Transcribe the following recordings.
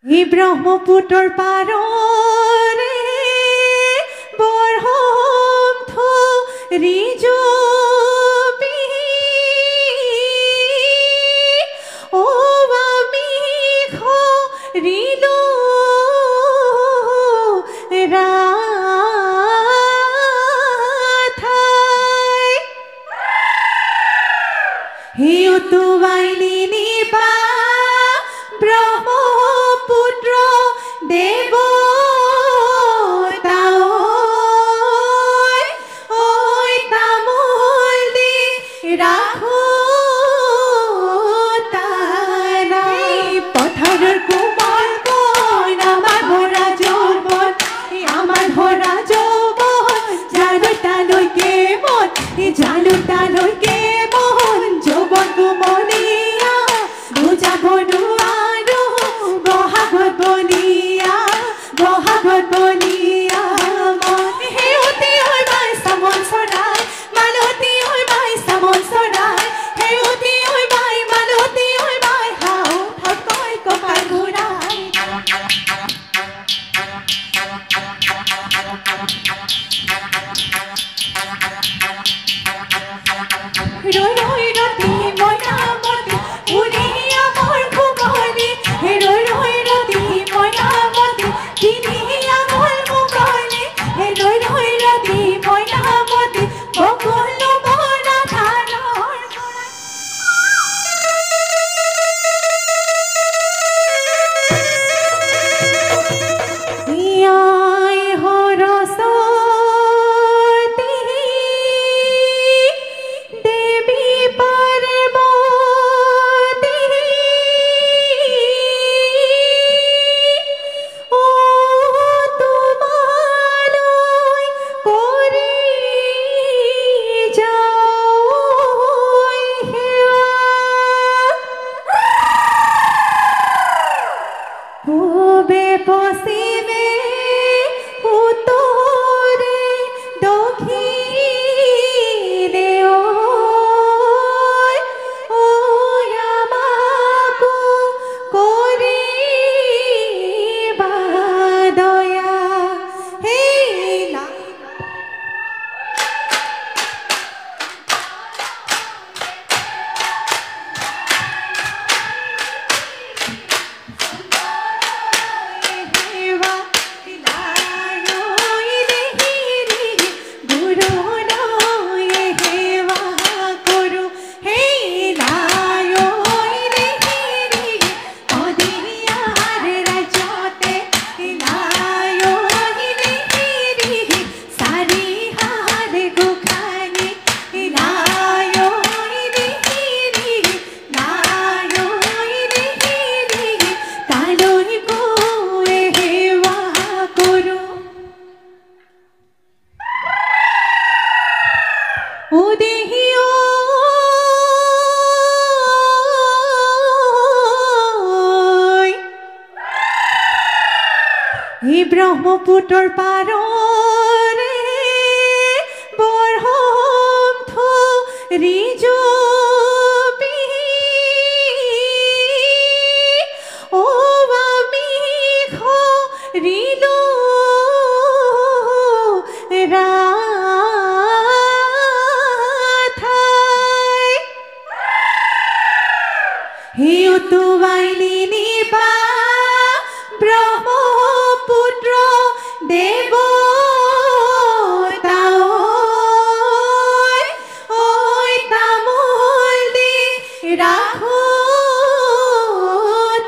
এই ব্ৰহ্মপুত্ৰৰ পাৰৰে বৰহম ধৰি জপি ও আমি খৰিলো ৰাথাই হিউতু বাইলি নিবা ব্ৰহ্মপুত্ৰ দেৱ ঐ তামোল দি ৰাখো তাৰাই পথাৰৰ কোমল কইন আমাৰ ভৰা যৌৱন জালুতালৈকে মন জালুতালৈকে মন যৌৱন কোমলীয়া বুজাব নোৱাৰো বহাগত বলিয়া মন সেউতি হৈ বাইছা মন চৰাই মালতী হৈ বাইছা মন চৰাই সেউতি হৈ বাই মালতী হৈ বাই হাও ঠকৈ কঁকাল ঘূৰাই ৰৈ ৰৈ ৰতি মইনামতি উৰিয়া মোৰ খুকলি ৰৈ ৰৈ ৰতি মইনামতি তিনিয়া মোৰ মুকলি ৰৈ ৰৈ ৰতি মইনামতি বকুলো বৰা ধানৰ ইয়াই সৰস্বতী দেৱী পাৰ্বতী ও তোমালৈ কৰি যাওঁ সেৱা পূবে পশ্চিমে উত্তৰে দক্ষিণে ঐ আমাকো কৰিবা দয়া হেলা হেৱা দিলায়ৈ দেহিৰি গুৰুলৈ হেৱা কৰোঁ হেলায়ৈ দেহিৰি অদিয়াৰ ৰাজ্যতে হেলায়ৈ দেহিৰি চাৰিহাল গোসাঁনী হেলায়ৈ দেহিৰি লায়ৈ দেহিৰি তালৈ গৈ সেৱা কৰোঁ ও দেহি ঐ এই ব্ৰহ্মপুত্ৰৰ পাৰৰে বৰহম ধৰি জপি ও আমি খৰিলো ৰাথাই হিউতু বাইলি নিবা ব্ৰহ্মপুত্ৰ দেৱ ঐ তামোল দি ৰাখো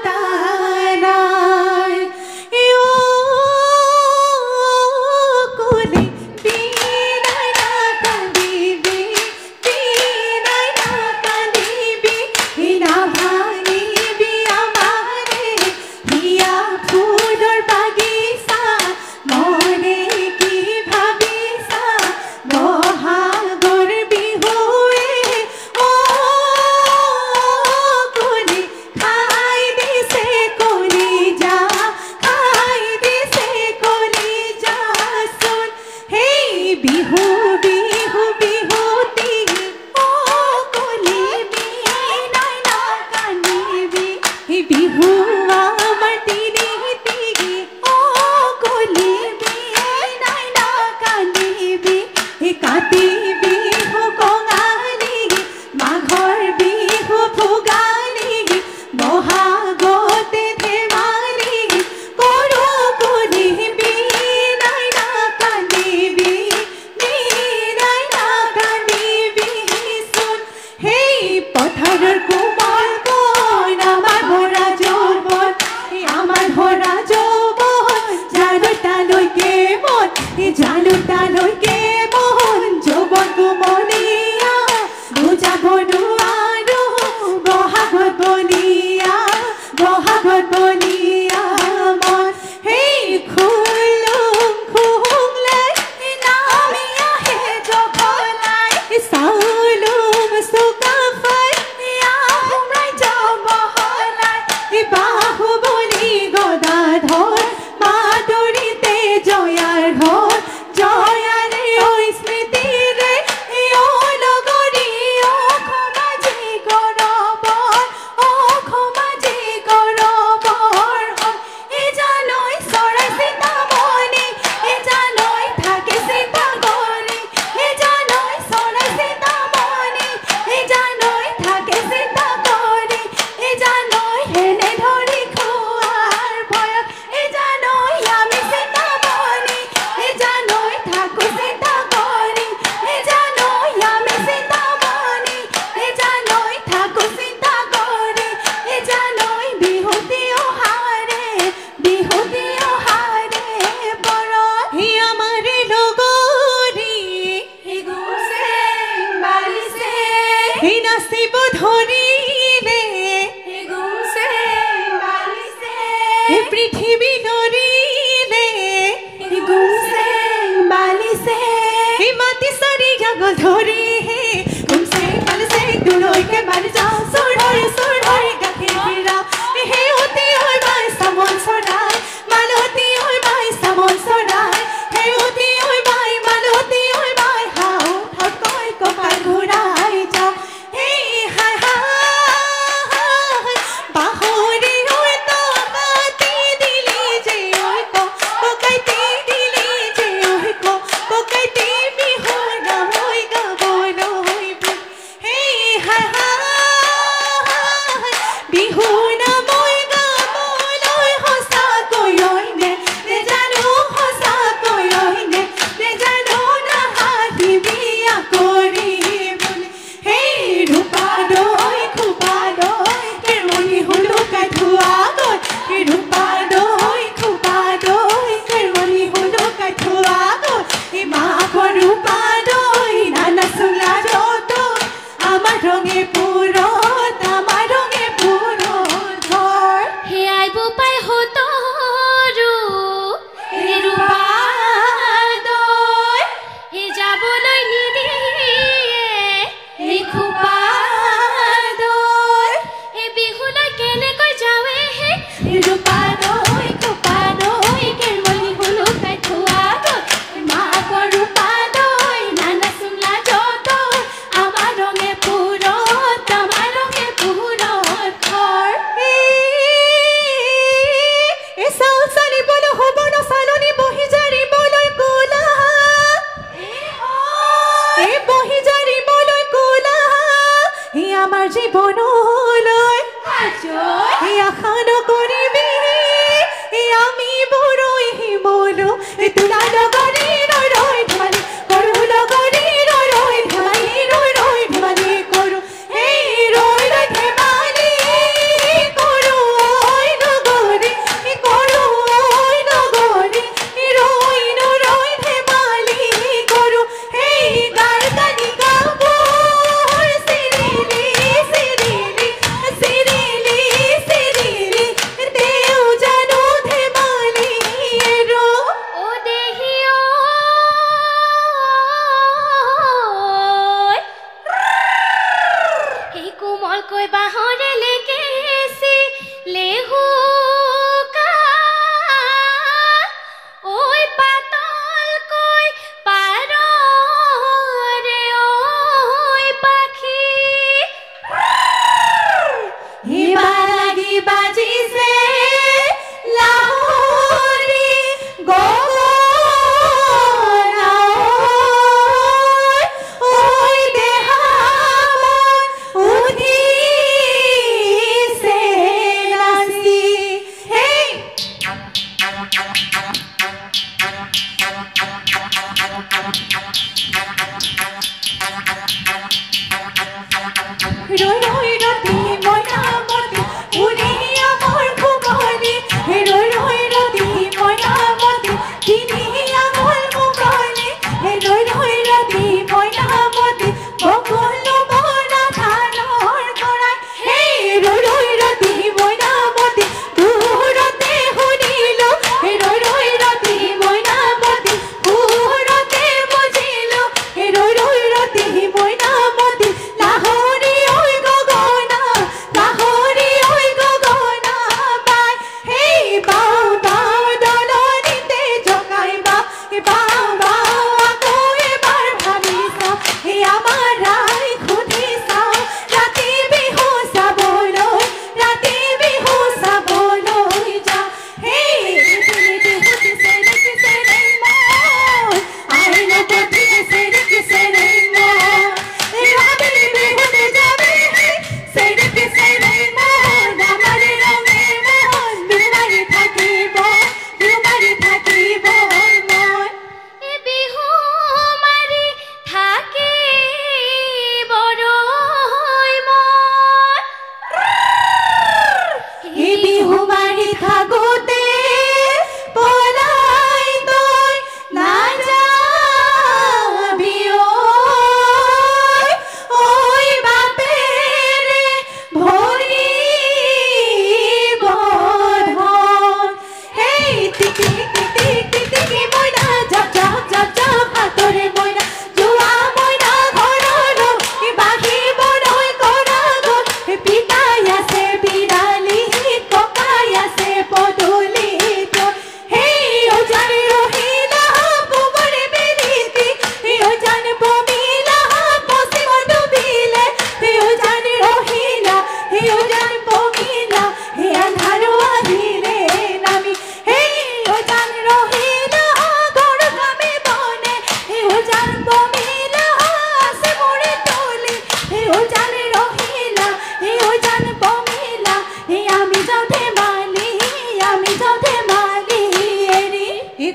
তাৰাই কলি বিনাই নাকান্দিবি নাভাঙিবি আমাৰে হিয়া ফুলৰ বাগিচা মনে কি ভাবিছা বহাগৰ বিহুৱে কলি খাই দিছে কলিজা চোন সেই বিহু বিহু বিহুতি কলি বিনাই নাকান্দিবি বিহু আমাৰ তিনি পৃথিৱী ধৰিলে গুমছে বালিছে মাটি চাৰি জাগল ধৰি হে গুমছে বালিছে দূৰৈকে বালি যাওঁ চোৰ ধৰি গাখীৰ খিৰা শেহতীয়া হৈ বাই চামন চৰাই মালতী হৈ বাই চামন চৰাই শেহতীয়া হৈ বাই মালতী হৈ বাই হাও ঠাকৈ কঁকাল ঘূৰাই যাওঁ হেই হাই হাই বাহৰি হৈ টকাতি দিলি যে ঐ ককাইতি দিলি যে ঐ ককাইতি বিহু গাবৈ গাবলৈ হেই হাই হাই বিহু নামৈ গাবলৈ সঁচাকৈ নে নেজানো সঁচাকৈ নে নেজানো নাহাঁহিবি কৰিবলৈ হেই ৰূপা দৈ খোপা দৈ কেৰমণি হুলুকাই থোৱা গৈ ৰূপা দৈ খোপা দৈ কেৰমণি হুলুকাই থোৱা গৈ মাকৰ ৰূপা দৈ নানা চোলা যত আমাৰ ৰঙে পুৰত ঘৰ হেয়াই বোপাই হতৰু হে ৰূপা দৈ হে যাবলৈ নিদিয়ে হে খোপা দৈ হে বিহুলৈ কেনেকৈ যাৱে হে হে ৰূপা দৈ খোপা দৈ কেৰমণি হুলুকাই থোৱা গৈ মাকৰ ৰূপা দৈ নানা চোলা যত আমাৰ ৰঙে পুৰত ঘৰ এই চাউল চালিবলৈ হ'ব ন চালনি বহি জাৰিবলৈ কোলা এই বহি জাৰিবলৈ কোলা এই আমাৰ জীৱনলৈ এই আশা নকৰিবি এই আমি বৰৈ শিমলো এই তোলা লগৰী ৰৈ ৰৈ ধেমালি কৰো লগৰী ৰৈ ৰৈ ধেমালি কৰো এই ৰৈ ৰৈ ধেমালি কৰো ঐ নগৰী কৰো ঐ নগৰী ৰৈ ধেমালি কৰো এই গাৰ কানি কাপোৰ চিৰিলি দেও জানো ধেমালি ৰ ও দেহি ও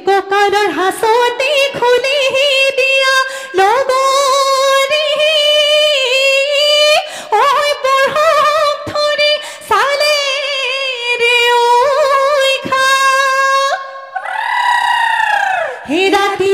ককাৰৰ হাঁচতি খুলি দিয়া লগৰী ঐ বৰহক ধৰি চালে ৰে ঐ খা হে ৰাতি